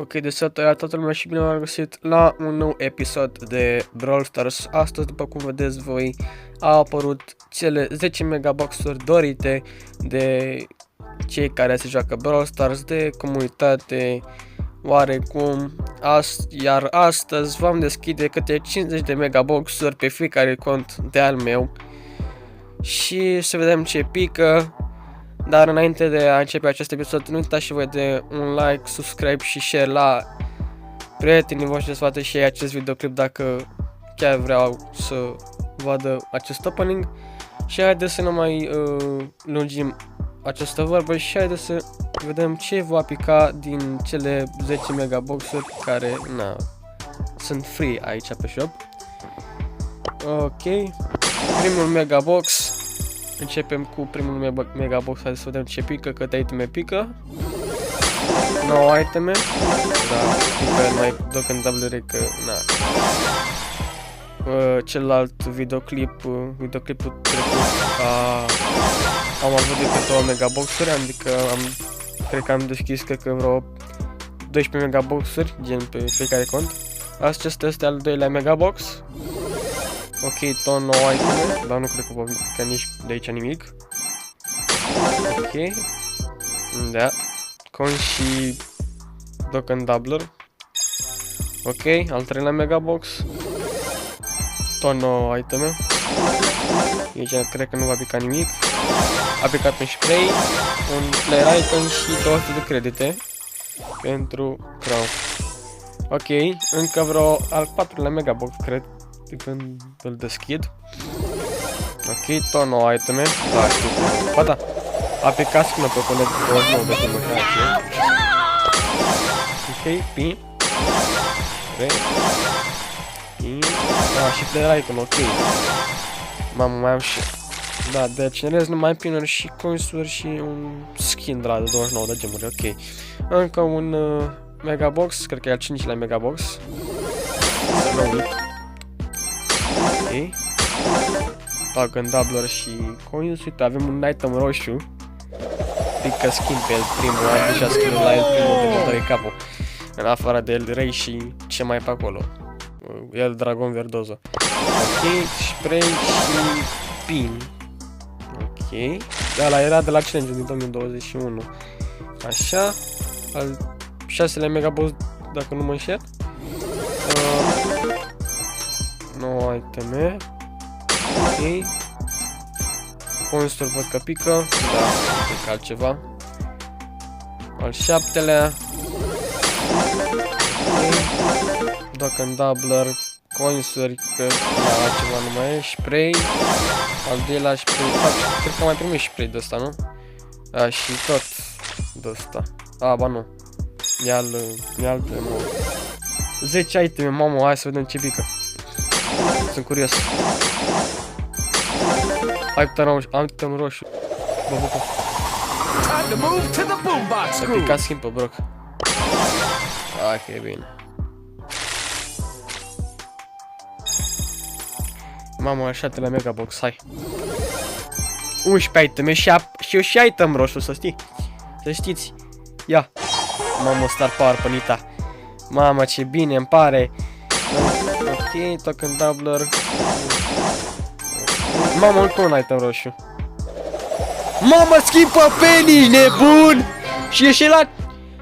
Ok, de salutare toată lumea și bine v-am găsit la un nou episod de Brawl Stars. Astăzi, după cum vedeți voi, au apărut cele 10 megaboxuri dorite de cei care se joacă Brawl Stars, de comunitate, oarecum. Iar astăzi vom deschide câte 50 de megaboxuri pe fiecare cont de al meu și să vedem ce pică. Dar înainte de a începe acest episod, nu uitați și voi de un like, subscribe și share la prietenii voștri, să vadă și ei acest videoclip dacă chiar vreau să vadă acest opening. Și haideți să nu mai lungim această vorbă și haideți să vedem ce va pica din cele 10 megaboxuri care sunt free aici pe shop. Ok, primul megabox. Începem cu primul megabox, hai să vedem ce pică, câte iteme pică. 9 iteme. Da, pică mai docândable că celălalt videoclipul trecut am avut decât 2 megaboxuri, adică cred că am deschis vreo 12 megaboxuri, gen pe fiecare cont. Acesta este al doilea megabox. Ok, tot 9 iteme, dar nu cred că vom pica nici de aici nimic. Ok. Da. Con și docândabler. Ok, al treilea megabox. Tot 9 iteme. Aici cred că nu va pica nimic. A picat un spray, un player icon și 200 de credite pentru Crow. Ok, încă vreo al patrulea megabox, cred, când îl deschid. Ok, tot 9 iteme. Da, știu. Ba da, a picat skină pe colet 29 de timuri. Ok, pin. Pin. Da, și player icon, ok. Mamă, mai am și... Da, deci în rest numai pinuri și coinsuri și un skin de la 29 de gemuri, ok. Încă un megabox, cred că e al 5-lea megabox. Să nu uit. Ok. Docândabler și coins, uite, avem un item roșu. Pică skin pe el primul, am deja skin-ul la el primul de mă dă capul. În afară de El Rey și ce mai pe acolo. El Dragon Verdozo. Ok, spray și pin. Ok. Ăla era de la challenge din 2021. Așa. Al 6-lea megabox, dacă nu mă înșel. 9 iteme. Ok. Coinsuri văd că pică. Da, pică altceva. Al 7-lea. Ok. Docândabler. Coinsuri, că altceva nu mai e. Spray. Al doilea spray. Cred că mai primit spray de ăsta, nu? Da, și tot de ăsta. A, ba nu. E altă, 10 iteme, mamă, hai să vedem ce pică. Sunt curios. Am item roșu. Bă, bă. Să pica skin pe Brock. Hai că e bine. Mamă, așa de la megabox, hai. 11 iteme și item roșu, să știi. Să știți. Ia. Mamă, star power pe Nita. Mamă, ce bine îmi pare. Ok, docândabler. Mamă, încă un item roșu. Mamă, schimbă Penny, nebun! Și e și la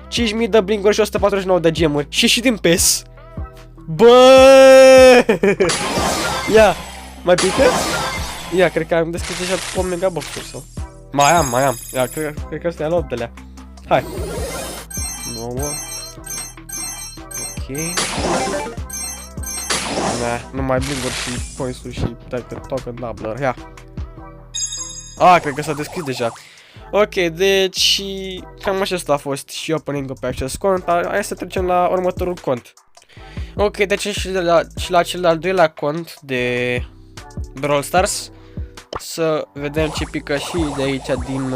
5000 de blinkuri și 149 de gemuri. Și din PES. Bă! Ia, mai pică? Ia, cred că am deschis deja 8 megaboxuri sau. Mai am. Ia, cred că ăsta e al 8-lea. Hai. 9. Ok. Numai blinkuri și coinsuri și docândabler. Ia. Cred că s-a deschis deja. Ok, deci cam acesta a fost și opening-ul pe acest cont. Hai să trecem la următorul cont. Ok, deci și la cel de-al doilea cont de Brawl Stars. Să vedem ce pică și de aici din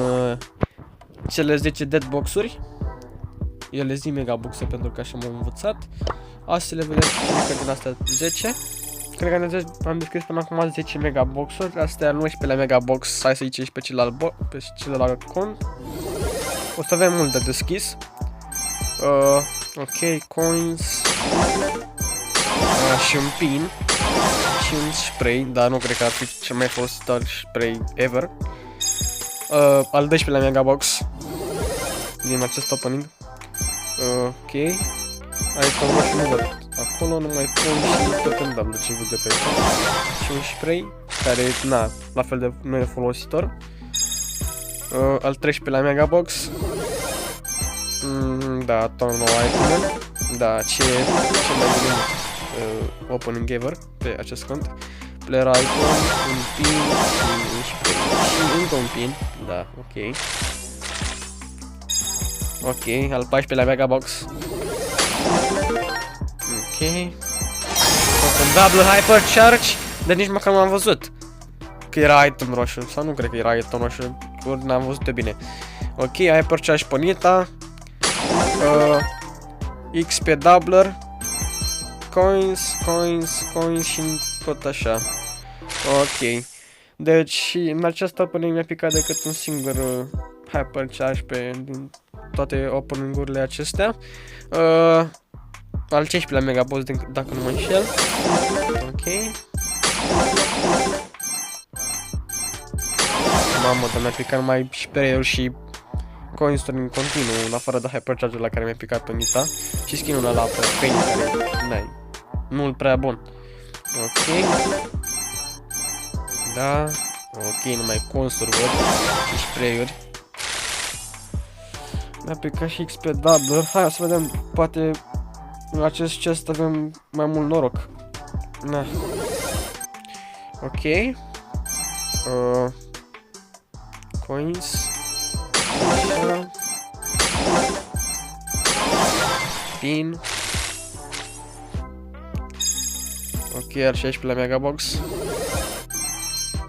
cele 10 deadbox-uri. Ele zi megaboxe pentru că așa m-am învățat. Asta să le vedem ce pică din astea 10. Cred că am deschis până acum 10 megaboxuri. Astea al 11-lea megabox. Hai să zicem și pe celălalt cont. O să avem mult de deschis. Ok, coins. Și un pin. Și un spray, dar nu cred că ar fi cel mai folositor spray ever. Al 12-lea megabox din acest opening. Ok. Item roșu nu văd acolo, numai pun și tot în dăm, deci văd de pe aici. Și un spray, care, na, la fel de nu e folositor. Al 13-lea megabox. Da, tot nou item. Da, ce mai bine opening ever pe acest cont. Player icon, un pin și un spray. Și încă un pin, da, ok. Ok, al 14-lea megabox. Ok. Un double hypercharge, dar nici măcar nu am văzut că era item roșu, sau nu cred că era item roșu, ori n-am văzut de bine. Ok, hypercharge Ponyta. XP doubler. Coins și tot așa. Ok. Deci în acest opening mi-a picat decât un singur hypercharge din toate opening-urile acestea. Al 15-lea megaboss, dacă nu mă înșel. Ok. Mamă, dar mi-a picat mai spray-uri și coins-uri în continuu, în afară de hypercharge-ul la care mi-a picat pe Nita. Și skin-ul ăla pe Pain, care nu-l prea bun. Ok. Da. Ok, numai consuri văd și spray-uri. Mi-a picat și XP doubler. Hai să vedem, poate în acest chest avem mai mult noroc. Na. Ok. Coins. Așa. Pin. Ok, ar 16-lea megabox.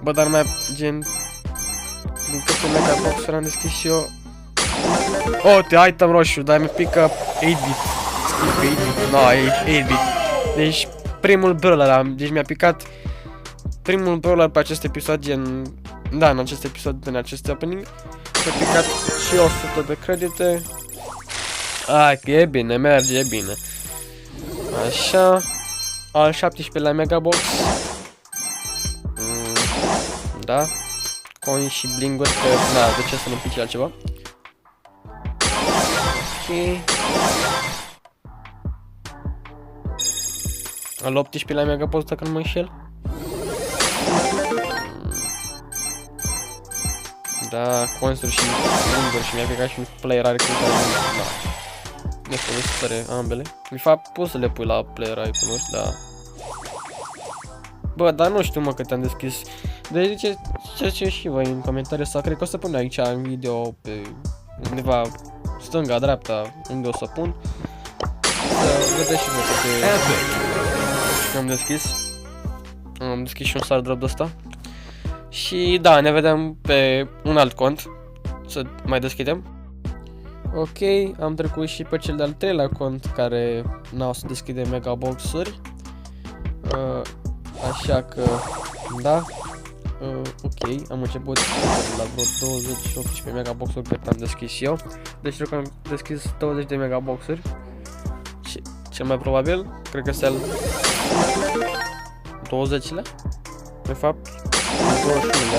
Bă, dar mai gen... Din câte megabox-uri am deschis și eu... Oh, te item roșu, dar mi pică 8-bit. Skip 8-bit, no, 8-bit. Deci primul brawler, deci mi-a picat primul brawler pe acest episod, gen... Da, în acest episod, în acest opening. Mi-a picat și 100 de credite. Hai că e bine, merge, e bine. Așa. Al 17-lea megabox. Da. Coin și blinguri, că, na, de ce să nu pice altceva. Ok. Al 18-lea megabox, dacă nu mă înșel. Da, coinsuri și blinguri și mi-a picat și un player icon care nu, da, nefolositoare ambele. De fapt, poți să le pui la player icon-uri, da. Bă, dar nu știu, mă, cât am deschis. Deci ce și voi în comentarii, sau cred că o să pun aici în video pe undeva stânga, dreapta, unde o să pun. Să vedeți și voi câte am deschis. Am deschis și un star drop de ăsta. Și da, ne vedem pe un alt cont. Să mai deschidem. Ok, am trecut și pe cel de-al treilea cont care n-au să deschide megabox-uri. Așa că, da. Ok, am început la vreo 20-18 megabox-uri cât am deschis eu. Deci cred că am deschis 20 de megabox-uri. Și cel mai probabil, cred că sunt 20-le. De fapt, 21-le.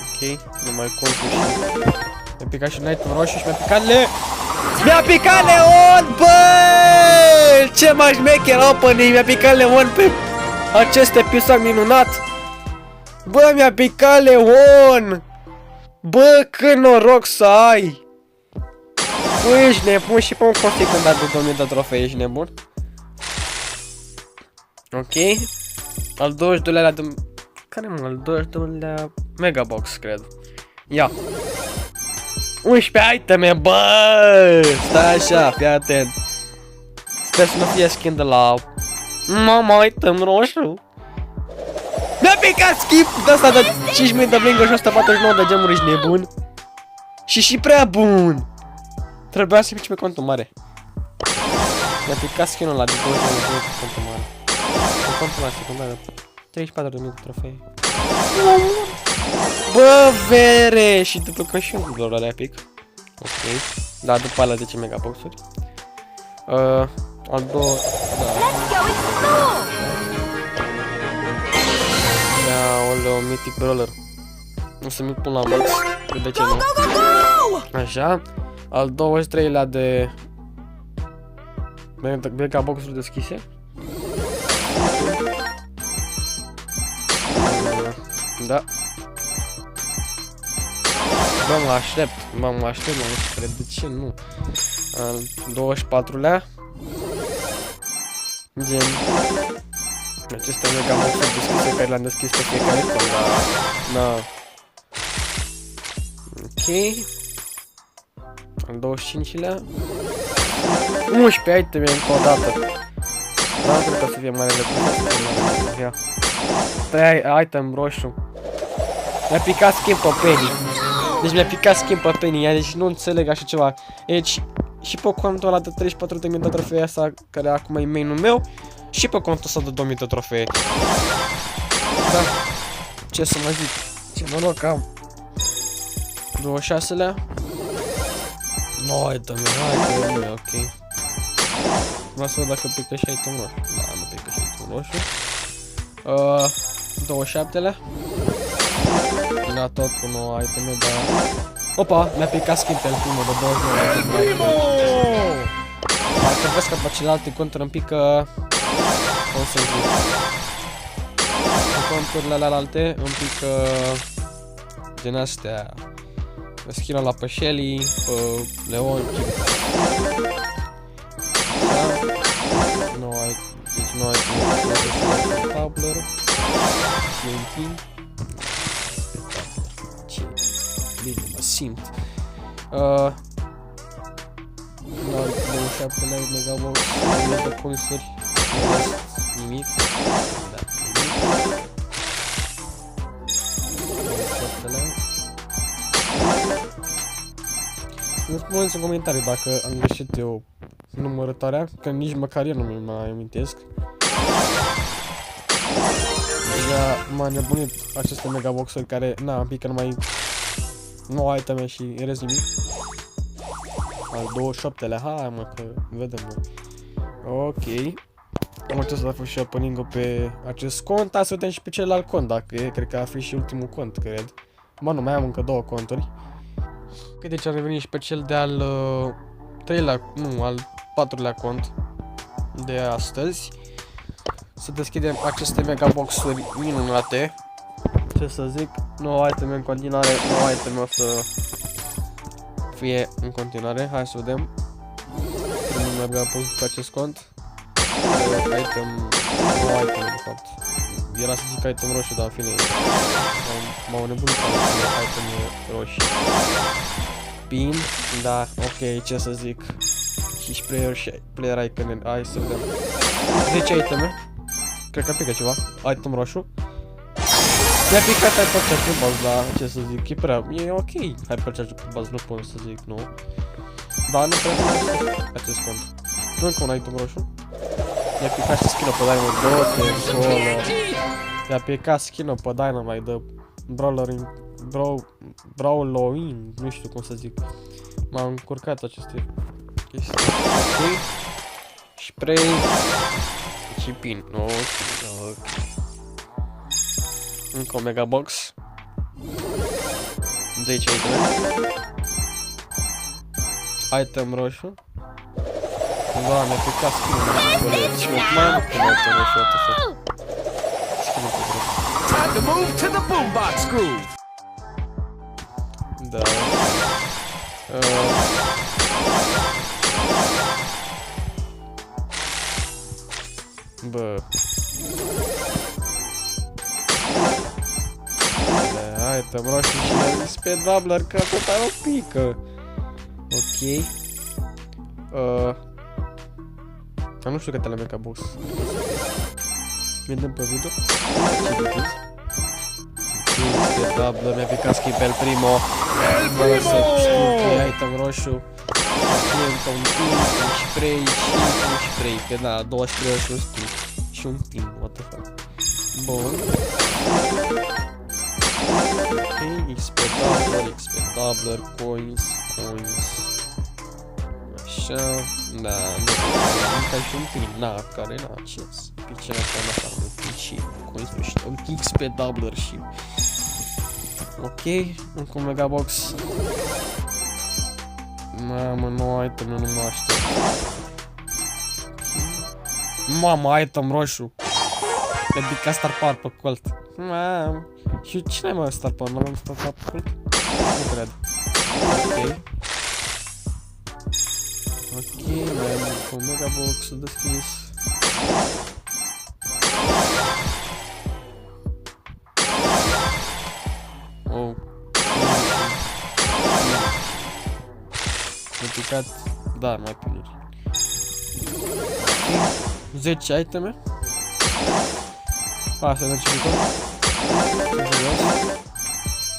Ok, nu mai contu și... Mi-a picat și Night roșu și mi-a picat Mi-a picat Leon, bă! Ce mai șmecher opening, mi-a picat Leon pe acest episod minunat. Bă, mi-a picat Leon! Bă, cât noroc să ai! Bă, ești nebun și pe un config când a dat 2000 de trofei, ești nebun? Ok. Al 22-lea de... Care mă? Al 22-lea megabox, cred. Ia. 11 iteme, bă! Stai așa, fii atent. Sper să nu fie skin de la... Mama, item roșu. Mi-a picat skip de asta de 5000 de blinguri și 149 de gemuri, ești nebun. Și prea bun. Trebuia să pici pe contul mare. Mi-a picat skin-ul ăla de 20 pe contul mare. Pe contul ăla secundar, 34.000 de trofei. Bă, vere! Și după că și un doar alea pic. Ok. Da, după alea 10 megabox-uri. Al doua, da. Aoleu, Mythic Brawler. O să mi pun la max, de ce nu? Așa. Al 23-lea de Mega Box-uri deschise. Da. Bă, mă aștept, mă cred, de ce nu? Al 24-lea. Gen aceste Mega Box-uri deschise care le-am deschis pe fiecare cont, dar na. Ok. Al 25-lea. 11 iteme încă o dată. Dar nu cred că o să fie mare de putere. Ia. 3 item roșu. Mi-a picat schimb pe Penny. Deci mi-a picat schimb pe Penny, deci nu înțeleg așa ceva. Deci și pe contul ăla de 34.000 de trofee asta, care acum e main-ul meu, și pe contul ăsta de 2000 de trofee. Da. Ce să mă zic? Ce noroc am. 26-lea. No, item, hai că nu e ok. Vreau să văd dacă pică și item roșu. Da, nu pică și item roșu. 27-lea. Da, tot cu 9 iteme, dar... Opa, mi-a picat skin pe primul de 29. Dacă vezi că pe celelalte conturi îmi pică... Cum să zic? Pe conturile alelalte îmi pică... Din astea... Skin-ul la pe Shelly, pe Leon, nu ai, deci nu ai tabler, TNT. Ce bine mă simt. La 27-lea Mega Box, Mega Points-uri, nimic. Da, nimic. 27-lea. Nu spuneți în comentarii dacă am greșit eu numărătoarea, că nici măcar eu nu mi mai amintesc. Deja m-a nebunit aceste megaboxuri care, na, îmi pică numai 9 iteme și în rest nimic. Al 28-lea, hai mă, că vedem noi. Ok. Am încercat să fac și opening-ul pe acest cont, hai să vedem și pe celălalt cont, dacă e, cred că a fi și ultimul cont, cred. Mă, nu, mai am încă 2 conturi. Ok, deci am revenit și pe cel de al 3-lea, nu, al 4-lea cont de astăzi. Să deschidem aceste megaboxuri minunate. Ce să zic, 9 iteme în continuare, 9 iteme o să fie în continuare. Hai să vedem. Primul megabox după acest cont. Item, 9 iteme de fapt. Era să zic item roșu, dar în fine m-au nebunit pe iteme roșii. Pin, da, ok, ce să zic. Și player icon, hai să vedem. 10 iteme. Cred că pică ceva. Item roșu. Mi-a picat Hypercharge pe bază, dar ce să zic, e prea, e ok. Hypercharge pe bază, nu pot să zic, nu. Dar nu prea acest cont. Nu încă un item roșu. Mi-a picat și skin-ul pe Dynamite, mi-a picat skin-ul pe Dynamite de Brawloween, nu știu cum să zic. M-am încurcat aceste chestii. Ok. Spray. Și pin. Ok. Încă o mega box. 10 iteme. Item roșu. Da, mi-a picat skin-ul. Și mai am un item roșu, what the fuck. Skin-ul pe roșu. Time to move to the boombox groove. Da. Bă. Da, item roșu și le-am zis pe doubler că tot ai o pică. Ok. Nu știu câtele mega box. Vedem pe video. Ce vedeți? Pe doubler, mi-a picat skin pe el primo. Fără să știu că e item roșu. Încă un pin, un spray și un spray. Că da, 2 spray și un skin. Și un pin, what the fuck. Bun. Ok, XP doubler, coins. Așa, da, nu ca și un film, care, ce pice asta, și cum spune, și un XP doubler și... Ok, încă un megabox. Mamă, nou item, nu mă aștept. Mamă, item roșu. Dedica Star Power pe Colt. Mamă. Și cine mai Star Power? N-am Star Power pe Colt? Nu cred. Ok. Ok, mai am un megabox deschis. Oh. M-a picat, dar mai primit. 10 iteme. Asta ne citim.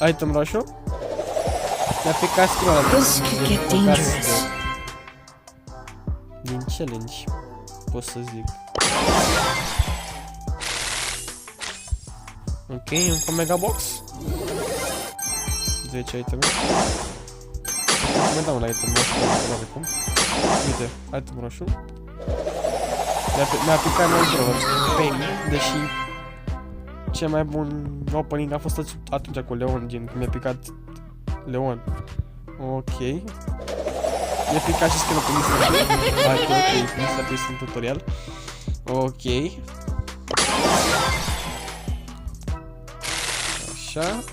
Item roșu. Mi-a picat skin-ul ăla. This could get dangerous. Din challenge, pot să zic. Ok, încă un megabox. 10 iteme. Mai dau un item roșu, nu avem cum. Uite, item roșu. Mi-a picat non-drawer pe mine, deși cel mai bun opening a fost atunci cu Leon, gen când mi-a picat Leon. Ok. Mi-a picat și skin-ul pe Mr. P. Hai, ok, Mr. P este un tutorial. Ok. Așa.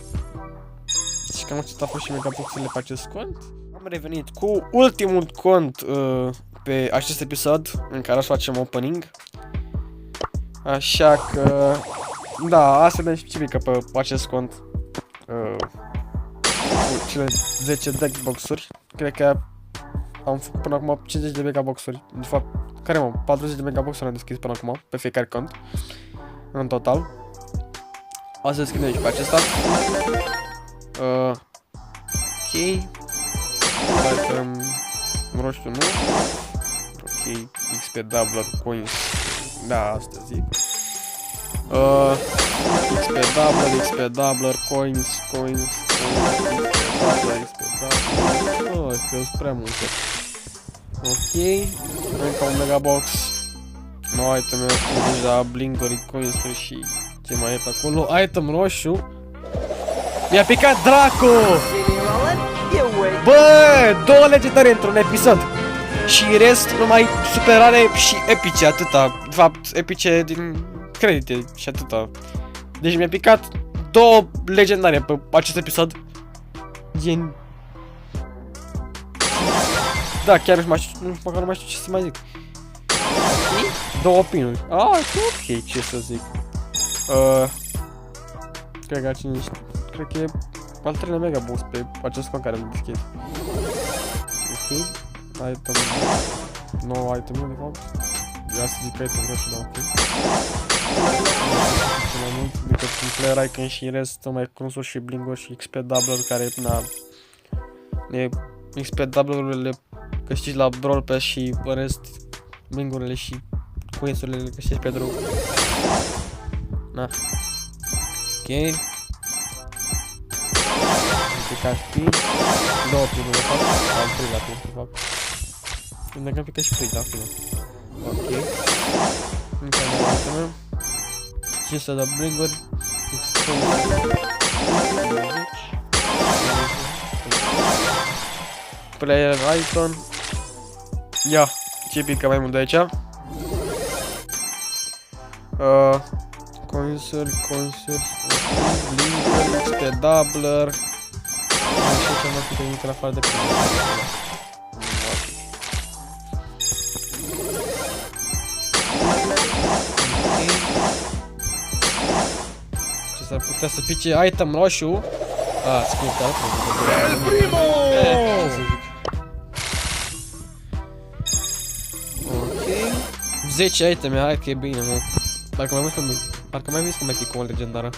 Și cam atât a fost și megaboxurile pe acest cont. Am revenit cu ultimul cont pe acest episod în care o să facem opening. Așa că... Da, asta ne specifică pe acest cont cu cele 10 deckbox-uri. Cred că am făcut până acum 50 de megabox-uri. De fapt, care mă? 40 de megabox-uri am deschis până acum, pe fiecare cont. În total. O să scriem aici pe acesta. Ok. Item roșu nu. Ok, XP doubler coins. Da, asta zic. XP doubler, coins. XP doubler. Oh, sunt prea multe. Ok, încă un megabox. No item deja blinkuri, coins și ce mai e pe acolo. Item roșu. Mi-a picat dracu! Bă, două legendare într-un episod. Și rest numai superare și epice, atâta. De fapt, epice din credite și atâta. Deci mi-a picat două legendare pe acest episod. Gen... Da, chiar nu mai știu ce să mai zic. Două pinuri. Ok, ce să zic. Cred că cine știu. Cred că e al treilea megabox pe acest cont care l-am deschis. Ok. Item... Nou item de fapt. Vreau să zic item roșu, da, ok. Cel mai mult decât un player icon și în rest mai cunoscut și blinguri și XP doubler care, na... XP doubler-urile câștigi la Brawl Pass și în rest blingurile și coins-urile le câștigi pe drum. Na. Ok. Picat și pin. Două pinuri de fapt. Al treilea pin de fapt. Unde am picat și prei, da, până. Ok. Încă mai item. 500 de blinguri. Player icon. Ia, ce pică mai mult de aici? Coinsuri, blinkuri, XP doubler. Nu știu ce mai putea nimic în afară de prima. Ce s-ar putea să pice item roșu? Scurtă, El Primo! ok. 10 iteme, hai că e bine, mă. Parcă mai vis că mai pică o legendară.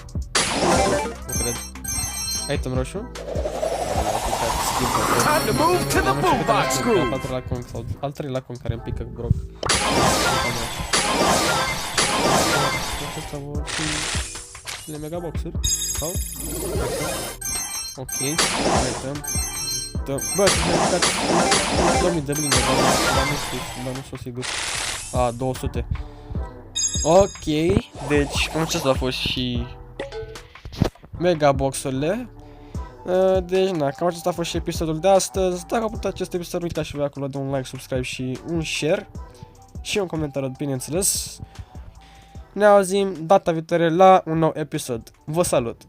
Nu cred. Item roșu. Time to move to the boombox groove. Al treilea con care îmi pică groc. Acestea vor fi le megaboxuri sau? Ok, item. Bă, să ne uitați 2000 de bine, dar nu sunt sigur. 200. Ok, deci cam acesta a fost și megaboxurile. Deci, na, cam acesta a fost și episodul de astăzi. Dacă a plăcut acest episod, nu uitați și voi acolo de un like, subscribe și un share. Și un comentariu, bineînțeles. Ne auzim data viitoare la un nou episod. Vă salut!